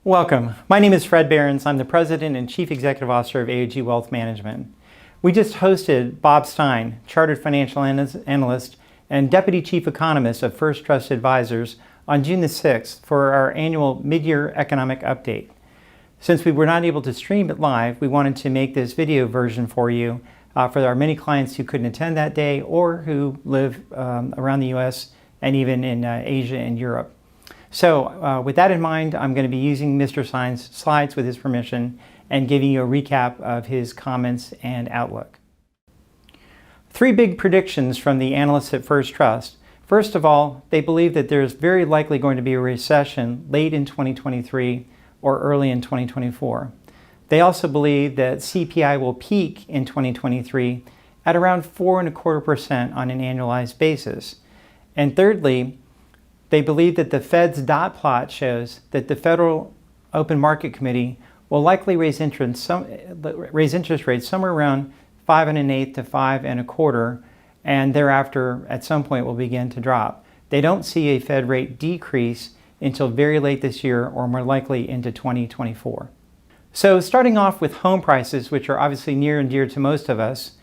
Welcome. My name is Fred Baerenz. I'm the President and Chief Executive Officer of AOG Wealth Management. We just hosted Bob Stein, Chartered Financial Analyst and Deputy Chief Economist of First Trust Advisors, on June the 6th for our annual mid-year economic update. Since we were not able to stream it live, we wanted to make this video version for you for our many clients who couldn't attend that day or who live around the U.S. and even in Asia and Europe. So with that in mind, I'm going to be using Mr. Stein's slides with his permission and giving you a recap of his comments and outlook. Three big predictions from the analysts at First Trust. First of all, they believe that there's very likely going to be a recession late in 2023 or early in 2024. They also believe that CPI will peak in 2023 at around 4.25% on an annualized basis. And thirdly, they believe that the Fed's dot plot shows that the Federal Open Market Committee will likely raise interest rates somewhere around 5 1/8 to 5 1/4, and thereafter at some point will begin to drop. They don't see a Fed rate decrease until very late this year or more likely into 2024. So starting off with home prices, which are obviously near and dear to most of us,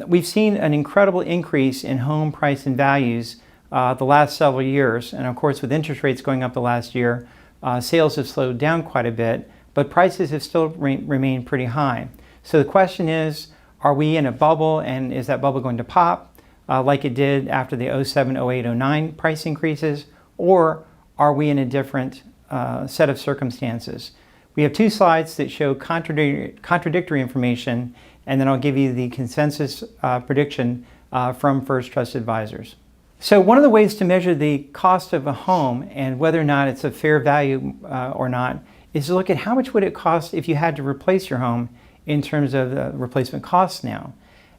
we've seen an incredible increase in home price and values the last several years, and of course with interest rates going up the last year, sales have slowed down quite a bit, but prices have still remained pretty high. So the question is, are we in a bubble, and is that bubble going to pop like it did after the 07, 08, 09 price increases, or are we in a different set of circumstances? We have two slides that show contradictory information, and then I'll give you the consensus prediction from First Trust Advisors. So one of the ways to measure the cost of a home and whether or not it's a fair value or not is to look at how much would it cost if you had to replace your home in terms of the replacement costs now.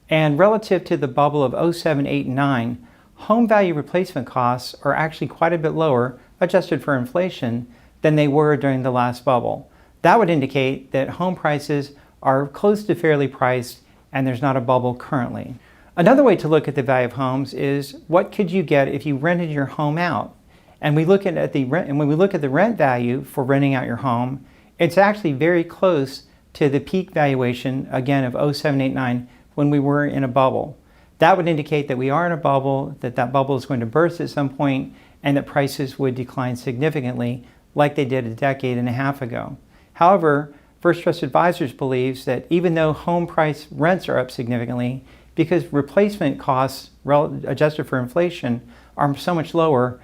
And relative to the bubble of 07, 08, and 09, home value replacement costs are actually quite a bit lower, adjusted for inflation, than they were during the last bubble. That would indicate that home prices are close to fairly priced and there's not a bubble currently. Another way to look at the value of homes is what could you get if you rented your home out? And we look at the rent, and when we look at the rent value for renting out your home, it's actually very close to the peak valuation again of 07, 08, 09 when we were in a bubble. That would indicate that we are in a bubble, that bubble is going to burst at some point, and that prices would decline significantly like they did a decade and a half ago. However, First Trust Advisors believes that even though home price rents are up significantly, because replacement costs adjusted for inflation are so much lower,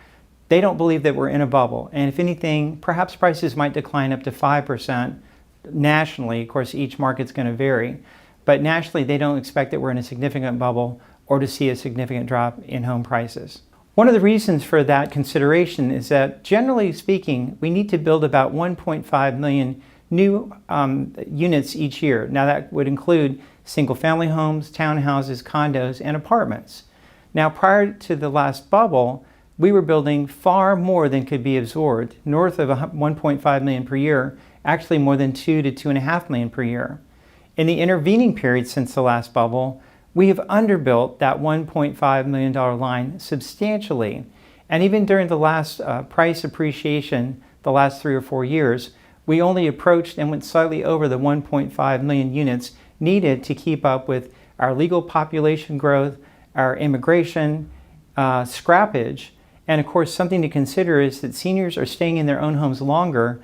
they don't believe that we're in a bubble. And if anything, perhaps prices might decline up to 5% nationally. Of course, each market's going to vary. But nationally, they don't expect that we're in a significant bubble or to see a significant drop in home prices. One of the reasons for that consideration is that, generally speaking, we need to build about 1.5 million new units each year. Now that would include single-family homes, townhouses, condos, and apartments. Now prior to the last bubble, we were building far more than could be absorbed, north of 1.5 million per year, actually more than 2 to 2.5 million per year. In the intervening period since the last bubble, we have underbuilt that $1.5 million line substantially. And even during the last price appreciation, the last 3 or 4 years, we only approached and went slightly over the 1.5 million units needed to keep up with our legal population growth, our immigration, scrappage, and of course something to consider is that seniors are staying in their own homes longer,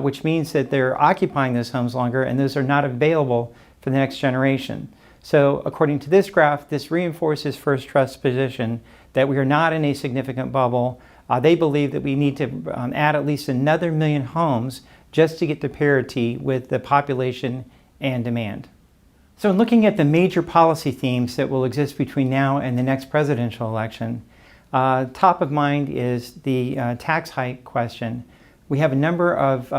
which means that they're occupying those homes longer and those are not available for the next generation. So according to this graph, this reinforces First Trust's position that we are not in a significant bubble. They believe that we need to add at least another 1 million homes just to get to parity with the population and demand. So in looking at the major policy themes that will exist between now and the next presidential election, top of mind is the tax hike question. We have a number of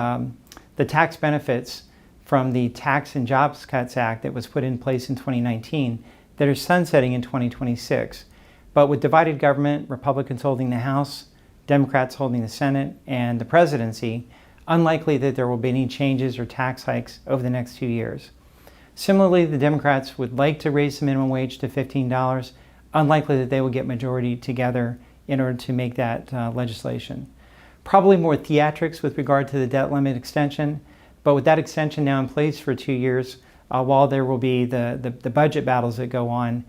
the tax benefits from the Tax and Jobs Cuts Act that was put in place in 2019 that are sunsetting in 2026. But with divided government, Republicans holding the House, Democrats holding the Senate, and the presidency, unlikely that there will be any changes or tax hikes over the next 2 years. Similarly, the Democrats would like to raise the minimum wage to $15, unlikely that they will get majority together in order to make that legislation. Probably more theatrics with regard to the debt limit extension, but with that extension now in place for 2 years, while there will be the budget battles that go on,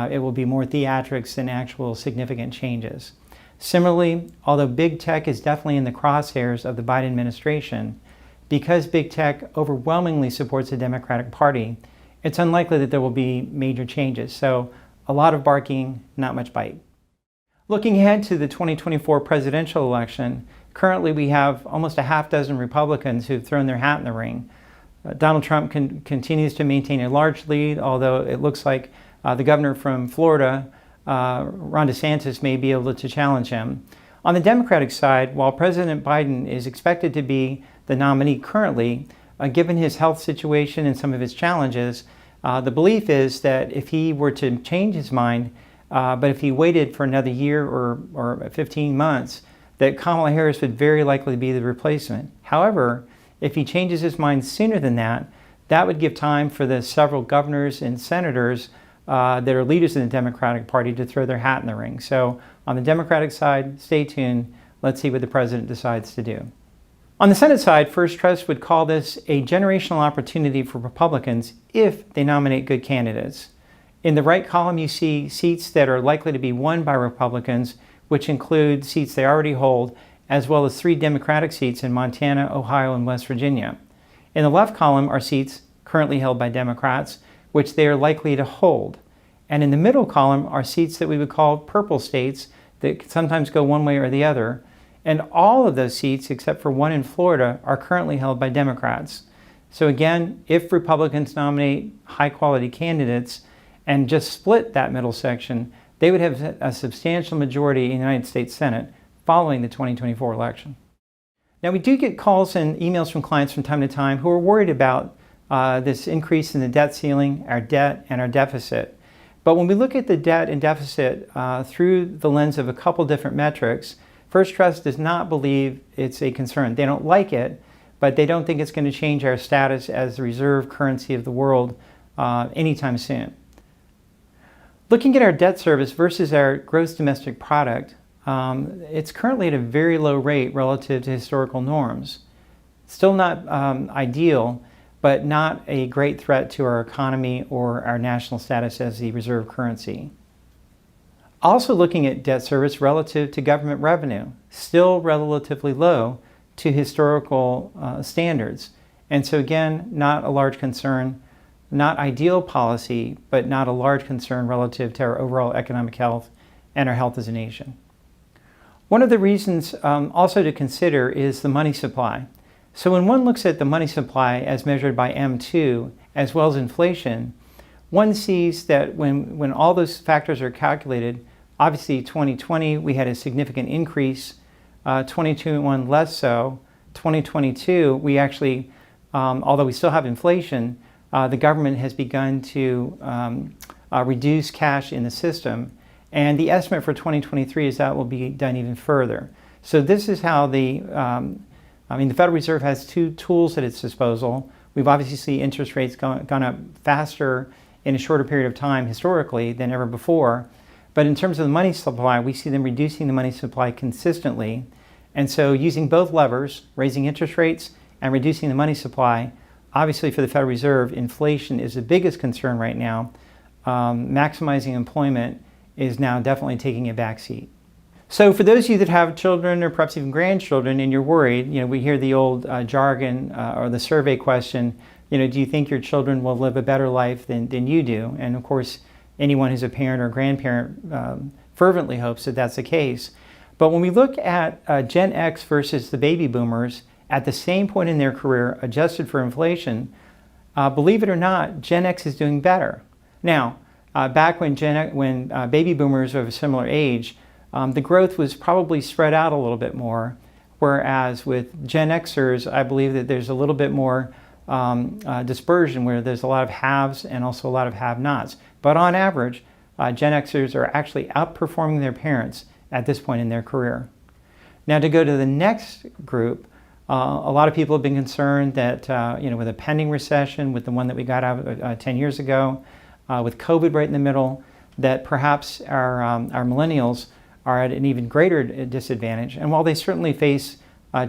it will be more theatrics than actual significant changes. Similarly, although big tech is definitely in the crosshairs of the Biden administration, because big tech overwhelmingly supports the Democratic Party, it's unlikely that there will be major changes. So a lot of barking, not much bite. Looking ahead to the 2024 presidential election, currently we have almost a half dozen Republicans who've thrown their hat in the ring. Donald Trump continues to maintain a large lead, although it looks like the governor from Florida, Ron DeSantis, may be able to challenge him. On the Democratic side, while President Biden is expected to be the nominee currently, given his health situation and some of his challenges, the belief is that if he were to change his mind, but if he waited for another year or 15 months, that Kamala Harris would very likely be the replacement. However, if he changes his mind sooner than that, that would give time for the several governors and senators that are leaders in the Democratic Party to throw their hat in the ring. So on the Democratic side, stay tuned. Let's see what the president decides to do. On the Senate side, First Trust would call this a generational opportunity for Republicans if they nominate good candidates. In the right column, you see seats that are likely to be won by Republicans, which include seats they already hold, as well as 3 Democratic seats in Montana, Ohio, and West Virginia. In the left column are seats currently held by Democrats, which they are likely to hold. And in the middle column are seats that we would call purple states that sometimes go one way or the other. And all of those seats, except for one in Florida, are currently held by Democrats. So again, if Republicans nominate high-quality candidates and just split that middle section, they would have a substantial majority in the United States Senate following the 2024 election. Now, we do get calls and emails from clients from time to time who are worried about this increase in the debt ceiling, our debt, and our deficit. But when we look at the debt and deficit through the lens of a couple different metrics, First Trust does not believe it's a concern. They don't like it, but they don't think it's going to change our status as the reserve currency of the world anytime soon. Looking at our debt service versus our gross domestic product, it's currently at a very low rate relative to historical norms. Still not ideal, but not a great threat to our economy or our national status as the reserve currency. Also looking at debt service relative to government revenue, still relatively low to historical standards. And so again, not a large concern, not ideal policy, but not a large concern relative to our overall economic health and our health as a nation. One of the reasons also to consider is the money supply. So when one looks at the money supply as measured by M2 as well as inflation, one sees that when all those factors are calculated, obviously 2020 we had a significant increase, 2021 less so, 2022 we actually, although we still have inflation, the government has begun to reduce cash in the system, and the estimate for 2023 is that will be done even further. So this is how the Federal Reserve has 2 tools at its disposal. We've obviously seen interest rates gone up faster in a shorter period of time historically than ever before. But in terms of the money supply, we see them reducing the money supply consistently. And so using both levers, raising interest rates and reducing the money supply, obviously for the Federal Reserve, inflation is the biggest concern right now. Maximizing employment is now definitely taking a back seat. So for those of you that have children or perhaps even grandchildren and you're worried, we hear the old jargon or the survey question, do you think your children will live a better life than you do? And of course, anyone who's a parent or grandparent fervently hopes that that's the case. But when we look at Gen X versus the baby boomers at the same point in their career, adjusted for inflation, believe it or not, Gen X is doing better. Now, back when baby boomers of a similar age, the growth was probably spread out a little bit more, whereas with Gen Xers, I believe that there's a little bit more dispersion where there's a lot of haves and also a lot of have-nots. But on average, Gen Xers are actually outperforming their parents at this point in their career. Now to go to the next group, a lot of people have been concerned that with a pending recession, with the one that we got out 10 years ago, with COVID right in the middle, that perhaps our millennials are at an even greater disadvantage. And while they certainly face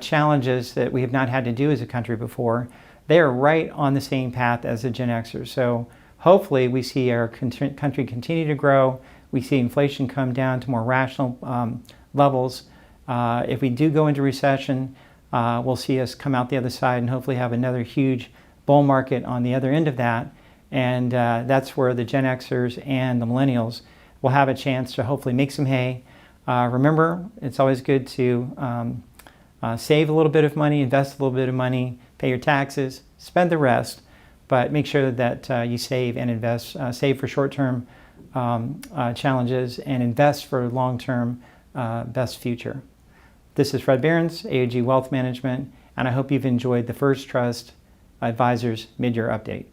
challenges that we have not had to do as a country before, they are right on the same path as the Gen Xers. So hopefully we see our country continue to grow. We see inflation come down to more rational levels. If we do go into recession, we'll see us come out the other side and hopefully have another huge bull market on the other end of that. And that's where the Gen Xers and the millennials will have a chance to hopefully make some hay. Remember, it's always good to save a little bit of money, invest a little bit of money, pay your taxes, spend the rest, but make sure that you save and invest. Save for short-term challenges and invest for long-term best future. This is Fred Baerenz, AOG Wealth Management, and I hope you've enjoyed the First Trust Advisors Mid-Year Update.